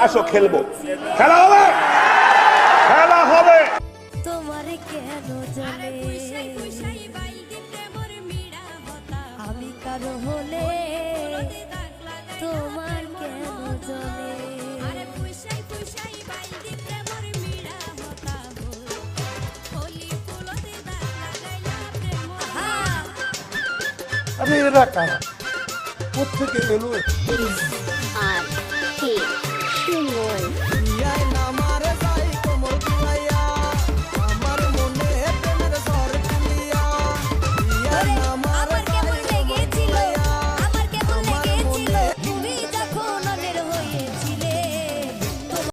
আসো খেলবো, খেলা হবে, খেলা হবে। তোমার কেন জানে আমি কারো হলে তোমার কেন জানে আরে এরা কারা কোথেকে এলো?